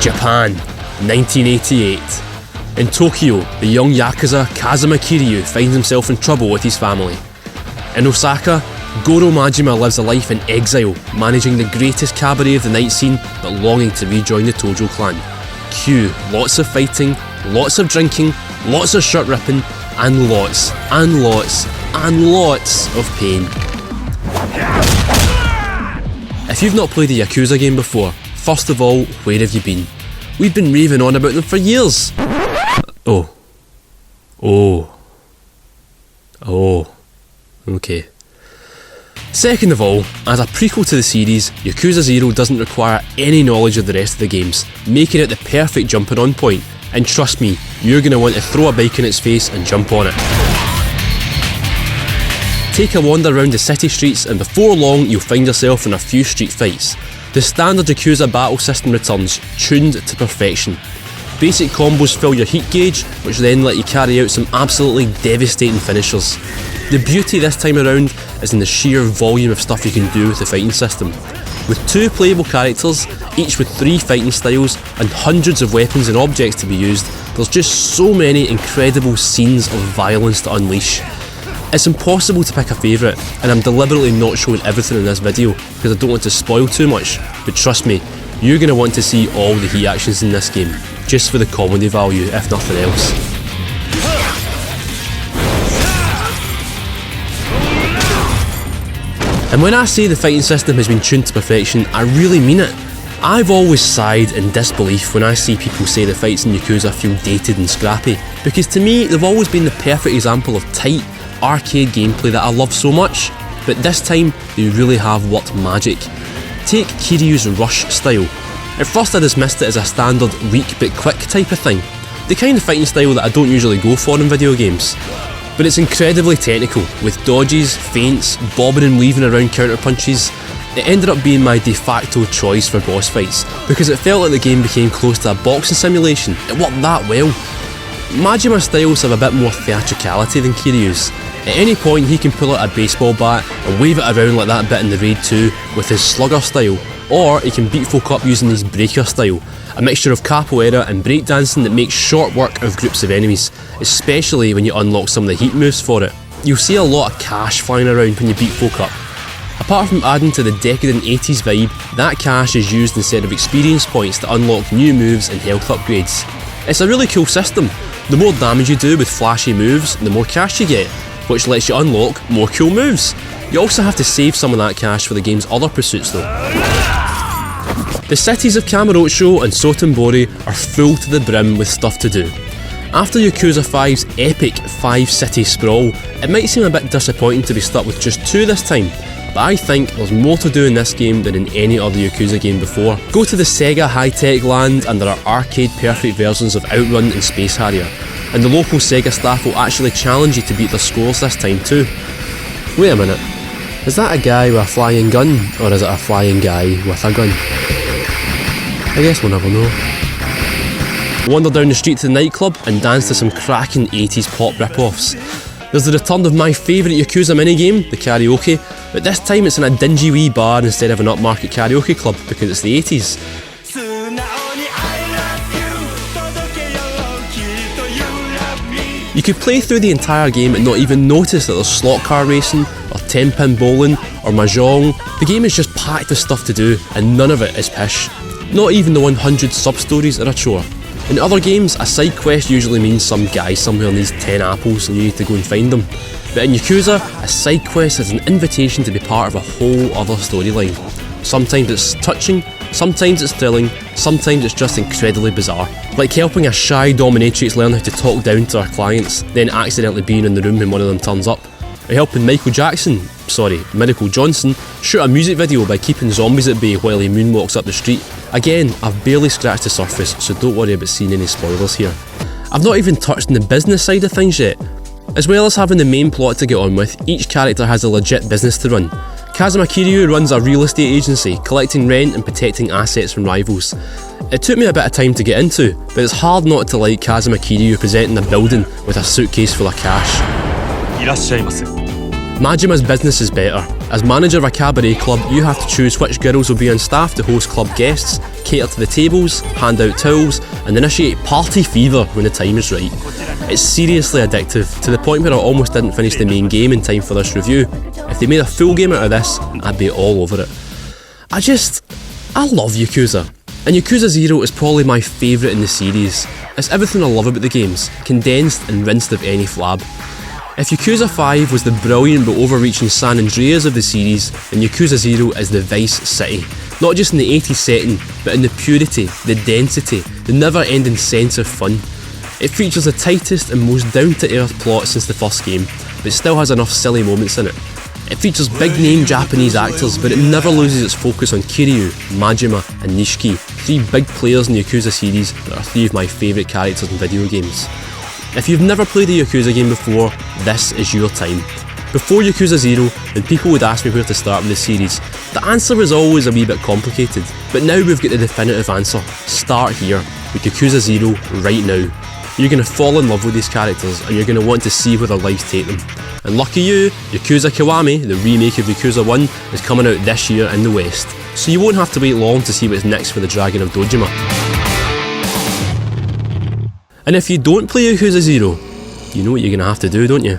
Japan, 1988. In Tokyo, the young Yakuza Kazuma Kiryu finds himself in trouble with his family. In Osaka, Goro Majima lives a life in exile, managing the greatest cabaret of the night scene but longing to rejoin the Tojo clan. Cue lots of fighting, lots of drinking, lots of shirt ripping, and lots of pain. If you've not played a Yakuza game before, first of all, where have you been? We've been raving on about them for years. Okay. Second of all, as a prequel to the series, Yakuza 0 doesn't require any knowledge of the rest of the games, making it the perfect jumping on point, and trust me, you're going to want to throw a bike in its face and jump on it. Take a wander around the city streets and before long you'll find yourself in a few street fights. The standard Yakuza battle system returns, tuned to perfection. Basic combos fill your heat gauge, which then let you carry out some absolutely devastating finishers. The beauty this time around is in the sheer volume of stuff you can do with the fighting system. With 2 playable characters, each with 3 fighting styles and hundreds of weapons and objects to be used, there's just so many incredible scenes of violence to unleash. It's impossible to pick a favourite, and I'm deliberately not showing everything in this video because I don't want to spoil too much, but trust me, you're going to want to see all the heat actions in this game, just for the comedy value if nothing else. And when I say the fighting system has been tuned to perfection, I really mean it. I've always sighed in disbelief when I see people say the fights in Yakuza feel dated and scrappy, because to me they've always been the perfect example of tight, arcade gameplay that I love so much, but this time they really have worked magic. Take Kiryu's rush style. At first I dismissed it as a standard weak but quick type of thing, the kind of fighting style that I don't usually go for in video games. But it's incredibly technical, with dodges, feints, bobbing and weaving around counter punches. It ended up being my de facto choice for boss fights, because it felt like the game became close to a boxing simulation. It worked that well. Majima's styles have a bit more theatricality than Kiryu's. At any point he can pull out a baseball bat and wave it around like that bit in the Raid 2 with his slugger style, or he can beat folk up using his breaker style, a mixture of capoeira and breakdancing that makes short work of groups of enemies, especially when you unlock some of the heat moves for it. You'll see a lot of cash flying around when you beat folk up. Apart from adding to the decadent 80s vibe, that cash is used instead of experience points to unlock new moves and health upgrades. It's a really cool system. The more damage you do with flashy moves, the more cash you get, which lets you unlock more cool moves. You also have to save some of that cash for the game's other pursuits though. The cities of Kamurocho and Sotenbori are full to the brim with stuff to do. After Yakuza 5's epic 5-city sprawl, it might seem a bit disappointing to be stuck with just 2 this time, but I think there's more to do in this game than in any other Yakuza game before. Go to the Sega high-tech land and there are arcade-perfect versions of Outrun and Space Harrier, and the local Sega staff will actually challenge you to beat their scores this time too. Wait a minute, is that a guy with a flying gun, or is it a flying guy with a gun? I guess we'll never know. Wander down the street to the nightclub and dance to some cracking 80s pop rip-offs. There's the return of my favourite Yakuza minigame, the karaoke, but this time it's in a dingy wee bar instead of an upmarket karaoke club because it's the 80s. You could play through the entire game and not even notice that there's slot car racing, or 10-pin bowling, or mahjong. The game is just packed with stuff to do, and none of it is pish. Not even the 100 sub-stories are a chore. In other games, a side quest usually means some guy somewhere needs 10 apples and you need to go and find them. But in Yakuza, a side quest is an invitation to be part of a whole other storyline. Sometimes it's touching, sometimes it's thrilling, sometimes it's just incredibly bizarre. Like helping a shy dominatrix learn how to talk down to her clients, then accidentally being in the room when one of them turns up. Or helping Miracle Johnson shoot a music video by keeping zombies at bay while he moonwalks up the street. Again, I've barely scratched the surface, so don't worry about seeing any spoilers here. I've not even touched on the business side of things yet. As well as having the main plot to get on with, each character has a legit business to run. Kazuma Kiryu runs a real estate agency, collecting rent and protecting assets from rivals. It took me a bit of time to get into, but it's hard not to like Kazuma Kiryu presenting a building with a suitcase full of cash. Majima's business is better, As manager of a cabaret club, you have to choose which girls will be on staff to host club guests, cater to the tables, hand out towels, and initiate party fever when the time is right. It's seriously addictive, to the point where I almost didn't finish the main game in time for this review. If they made a full game out of this, I'd be all over it. I love Yakuza. And Yakuza 0 is probably my favourite in the series. It's everything I love about the games, condensed and rinsed of any flab. If Yakuza 5 was the brilliant but overreaching San Andreas of the series, then Yakuza 0 is the Vice City. Not just in the 80s setting, but in the purity, the density, the never-ending sense of fun. It features the tightest and most down-to-earth plot since the first game, but still has enough silly moments in it. It features big-name Japanese actors, but it never loses its focus on Kiryu, Majima and Nishiki, three big players in the Yakuza series that are three of my favourite characters in video games. If you've never played a Yakuza game before, this is your time. Before Yakuza 0, when people would ask me where to start with the series, the answer was always a wee bit complicated, but now we've got the definitive answer. Start here, with Yakuza 0 right now. You're going to fall in love with these characters and you're going to want to see where their lives take them. And lucky you, Yakuza Kiwami, the remake of Yakuza 1, is coming out this year in the West, so you won't have to wait long to see what's next for the Dragon of Dojima. And if you don't play Yakuza 0, you know what you're going to have to do, don't you?